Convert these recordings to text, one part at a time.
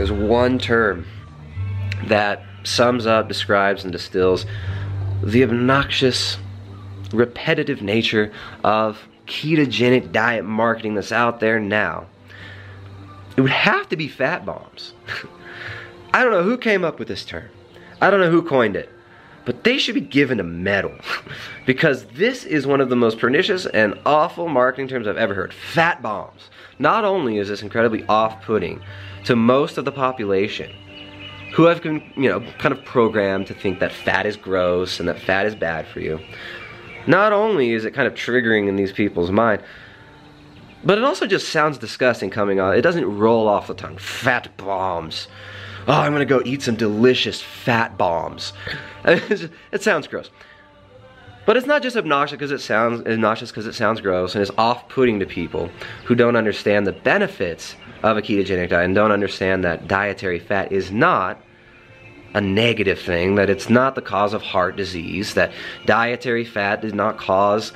there's one term that sums up, describes, and distills the obnoxious, repetitive nature of ketogenic diet marketing that's out there now. It would have to be fat bombs. I don't know who came up with this term. I don't know who coined it. But they should be given a medal. Because this is one of the most pernicious and awful marketing terms I've ever heard. Fat bombs. Not only is this incredibly off-putting to most of the population, who have been, kind of programmed to think that fat is gross and that fat is bad for you. Not only is it kind of triggering in these people's mind, but it also just sounds disgusting coming on. It doesn't roll off the tongue. Fat bombs. Oh, I'm gonna go eat some delicious fat bombs. It sounds gross. But it's not just obnoxious because it sounds gross, and it's off-putting to people who don't understand the benefits of a ketogenic diet and don't understand that dietary fat is not a negative thing, that it's not the cause of heart disease, that dietary fat did not cause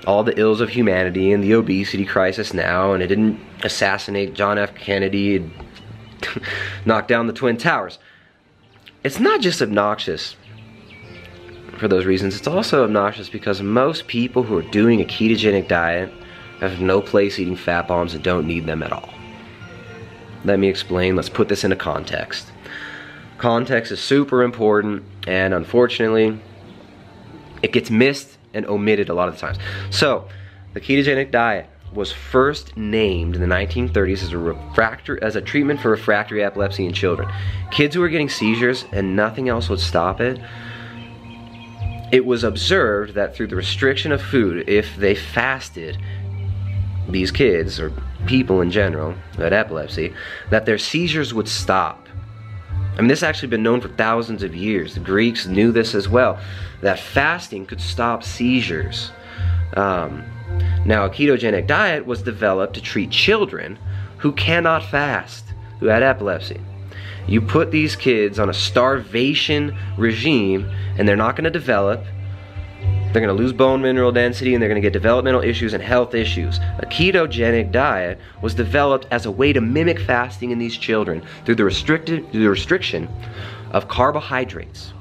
all the ills of humanity and the obesity crisis now, and it didn't assassinate John F. Kennedy and knock down the Twin Towers. It's not just obnoxious for those reasons, it's also obnoxious because most people who are doing a ketogenic diet have no place eating fat bombs and don't need them at all. Let me explain. Let's put this into context. Context is super important, and unfortunately, it gets missed and omitted a lot of the times. So, the ketogenic diet was first named in the 1930s as a treatment for refractory epilepsy in children. Kids who were getting seizures and nothing else would stop it. It was observed that through the restriction of food, if they fasted, these kids, or people in general, who had epilepsy, that their seizures would stop. I mean, this has actually been known for thousands of years. The Greeks knew this as well, that fasting could stop seizures. Now, a ketogenic diet was developed to treat children who cannot fast, who had epilepsy. You put these kids on a starvation regime, and they're not going to develop. They're going to lose bone mineral density, and they're going to get developmental issues and health issues. A ketogenic diet was developed as a way to mimic fasting in these children through the restriction of carbohydrates.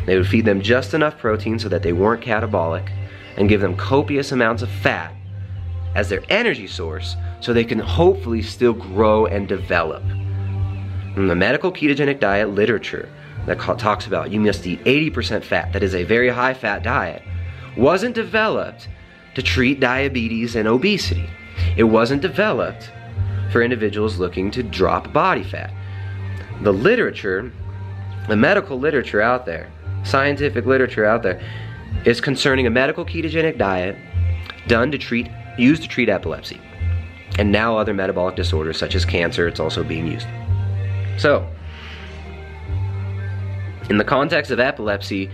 They would feed them just enough protein so that they weren't catabolic, and give them copious amounts of fat as their energy source so they can hopefully still grow and develop. In the medical ketogenic diet literature that talks about you must eat 80% fat, that is a very high fat diet, wasn't developed to treat diabetes and obesity. It wasn't developed for individuals looking to drop body fat. The literature, the medical literature out there, scientific literature out there, is concerning a medical ketogenic diet used to treat epilepsy and now other metabolic disorders such as cancer. It's also being used. So, in the context of epilepsy,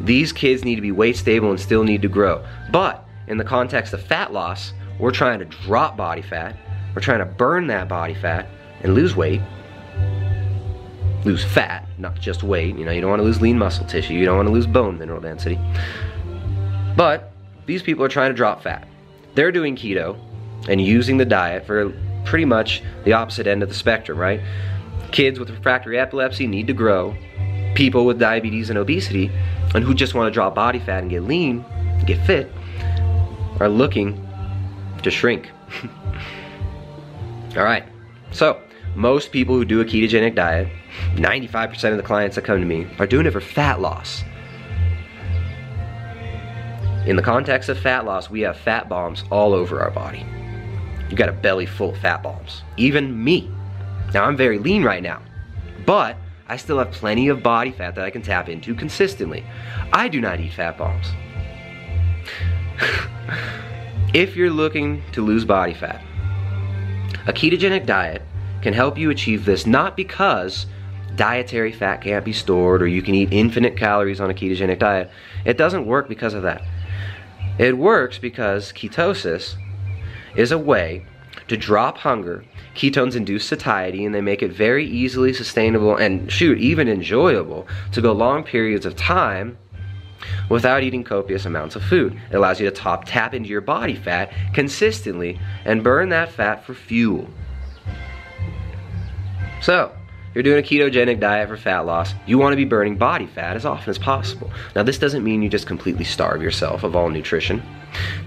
these kids need to be weight stable and still need to grow. But in the context of fat loss, we're trying to drop body fat, we're trying to burn that body fat and lose weight. Lose fat, not just weight. You don't want to lose lean muscle tissue, you don't want to lose bone mineral density. But these people are trying to drop fat. They're doing keto and using the diet for pretty much the opposite end of the spectrum, right? Kids with refractory epilepsy need to grow. People with diabetes and obesity, and who just want to drop body fat and get lean, get fit, are looking to shrink. Alright, so most people who do a ketogenic diet, 95% of the clients that come to me, are doing it for fat loss. In the context of fat loss, we have fat bombs all over our body. You got a belly full of fat bombs. Even me. Now, I'm very lean right now, but I still have plenty of body fat that I can tap into consistently. I do not eat fat bombs. If you're looking to lose body fat, a ketogenic diet can help you achieve this, not because dietary fat can't be stored or you can eat infinite calories on a ketogenic diet. It doesn't work because of that. It works because ketosis is a way to drop hunger. Ketones induce satiety, and they make it very easily sustainable and, shoot, even enjoyable to go long periods of time without eating copious amounts of food. It allows you to tap into your body fat consistently and burn that fat for fuel. So, you're doing a ketogenic diet for fat loss. You want to be burning body fat as often as possible. Now, this doesn't mean you just completely starve yourself of all nutrition,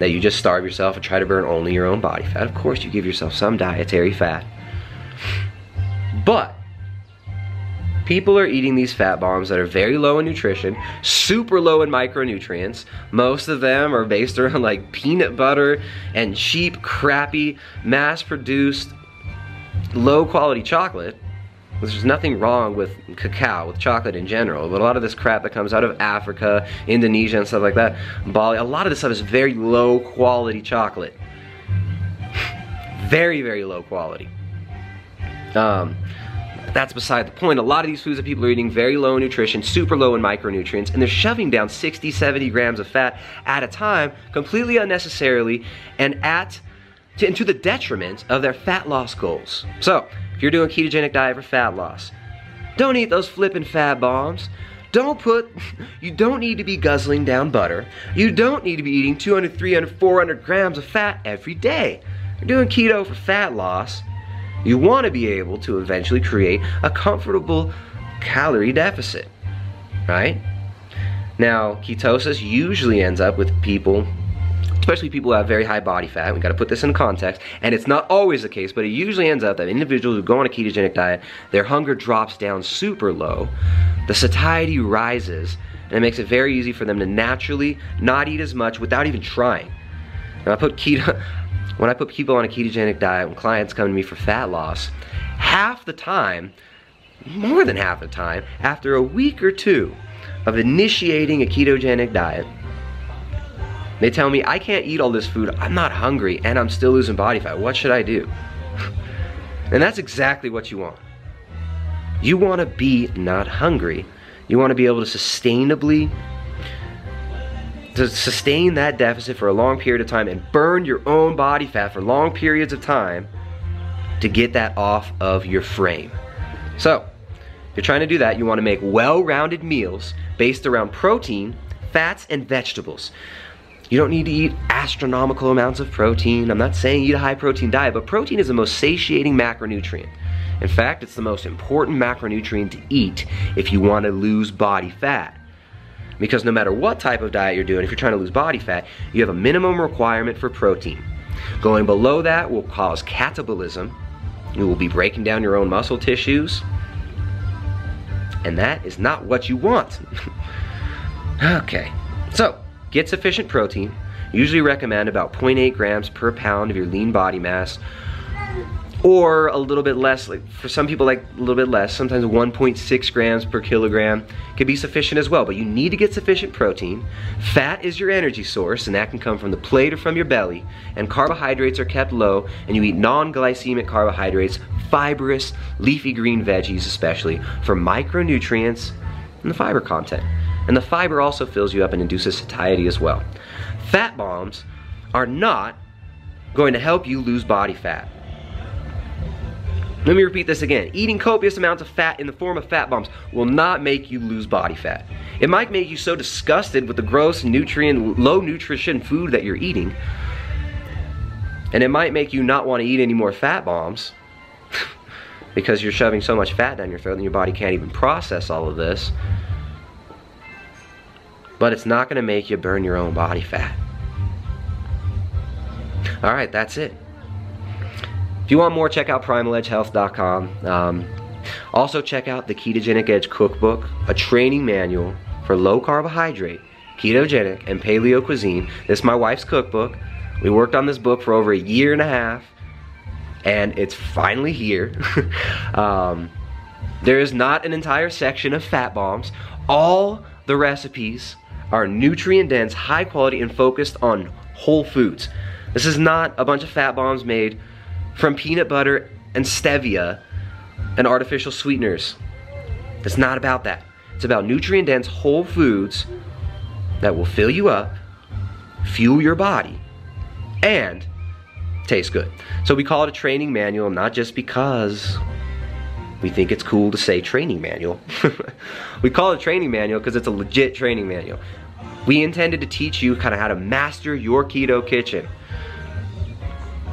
that you just starve yourself and try to burn only your own body fat. Of course, you give yourself some dietary fat. But people are eating these fat bombs that are very low in nutrition, super low in micronutrients. Most of them are based around like peanut butter and cheap, crappy, mass-produced, low-quality chocolate. There's nothing wrong with cacao, with chocolate in general, but a lot of this crap that comes out of Africa, Indonesia, and stuff like that, Bali, a lot of this stuff is very low-quality chocolate. Very, very low quality. That's beside the point. A lot of these foods that people are eating, very low in nutrition, super low in micronutrients, and they're shoving down 60, 70 grams of fat at a time, completely unnecessarily, and to the detriment of their fat loss goals. So, if you're doing a ketogenic diet for fat loss, don't eat those flippin' fat bombs. You don't need to be guzzling down butter. You don't need to be eating 200, 300, 400 grams of fat every day. You're doing keto for fat loss. You want to be able to eventually create a comfortable calorie deficit, right? Now, ketosis usually ends up with people, especially people who have very high body fat. We got to put this in context, and it's not always the case, but it usually ends up that individuals who go on a ketogenic diet, their hunger drops down super low, the satiety rises, and it makes it very easy for them to naturally not eat as much without even trying. Now, when I put people on a ketogenic diet, when clients come to me for fat loss, half the time, more than half the time, after a week or two of initiating a ketogenic diet, they tell me, I can't eat all this food, I'm not hungry, and I'm still losing body fat. What should I do? And that's exactly what you want. You want to be not hungry. You want to be able to sustain that deficit for a long period of time and burn your own body fat for long periods of time to get that off of your frame. So, if you're trying to do that, you want to make well-rounded meals based around protein, fats, and vegetables. You don't need to eat astronomical amounts of protein. I'm not saying eat a high-protein diet, but protein is the most satiating macronutrient. In fact, it's the most important macronutrient to eat if you want to lose body fat. Because no matter what type of diet you're doing, if you're trying to lose body fat, you have a minimum requirement for protein. Going below that will cause catabolism. You will be breaking down your own muscle tissues. And that is not what you want. Okay, so get sufficient protein. Usually recommend about 0.8 grams per pound of your lean body mass, or a little bit less. Like for some people, like a little bit less, sometimes 1.6 grams per kilogram can be sufficient as well, but you need to get sufficient protein. Fat is your energy source, and that can come from the plate or from your belly, and carbohydrates are kept low, and you eat non-glycemic carbohydrates, fibrous, leafy green veggies especially, for micronutrients and the fiber content. And the fiber also fills you up and induces satiety as well. Fat bombs are not going to help you lose body fat. Let me repeat this again. Eating copious amounts of fat in the form of fat bombs will not make you lose body fat. It might make you so disgusted with the gross, low nutrition food that you're eating, and it might make you not want to eat any more fat bombs because you're shoving so much fat down your throat and your body can't even process all of this. But it's not going to make you burn your own body fat. Alright, that's it. If you want more, check out primaledgehealth.com. Also check out the Ketogenic Edge Cookbook, a training manual for low carbohydrate, ketogenic, and paleo cuisine. This is my wife's cookbook. We worked on this book for over 1.5 years, and it's finally here. There is not an entire section of fat bombs. All the recipes are nutrient dense, high quality, and focused on whole foods. This is not a bunch of fat bombs made from peanut butter and stevia and artificial sweeteners. It's not about that. It's about nutrient dense whole foods that will fill you up, fuel your body, and taste good. So we call it a training manual, not just because we think it's cool to say training manual. We call it a training manual because it's a legit training manual. We intended to teach you kind of how to master your keto kitchen.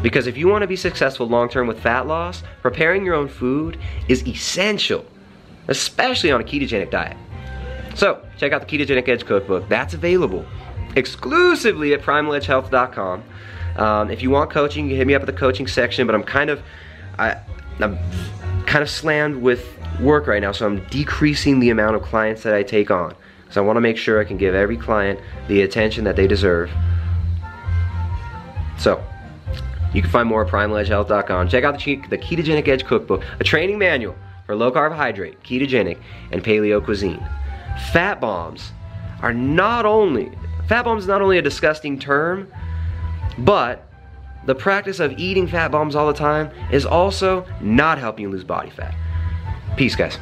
Because if you want to be successful long-term with fat loss, preparing your own food is essential, especially on a ketogenic diet. So, check out the Ketogenic Edge Cookbook. That's available exclusively at primaledgehealth.com. If you want coaching, you can hit me up at the coaching section, but I'm kind of slammed with work right now, so I'm decreasing the amount of clients that I take on. So I want to make sure I can give every client the attention that they deserve. So, you can find more at primaledgehealth.com. Check out the Ketogenic Edge Cookbook, a training manual for low carbohydrate, ketogenic, and paleo cuisine. Fat bombs is not only a disgusting term, but the practice of eating fat bombs all the time is also not helping you lose body fat. Peace, guys.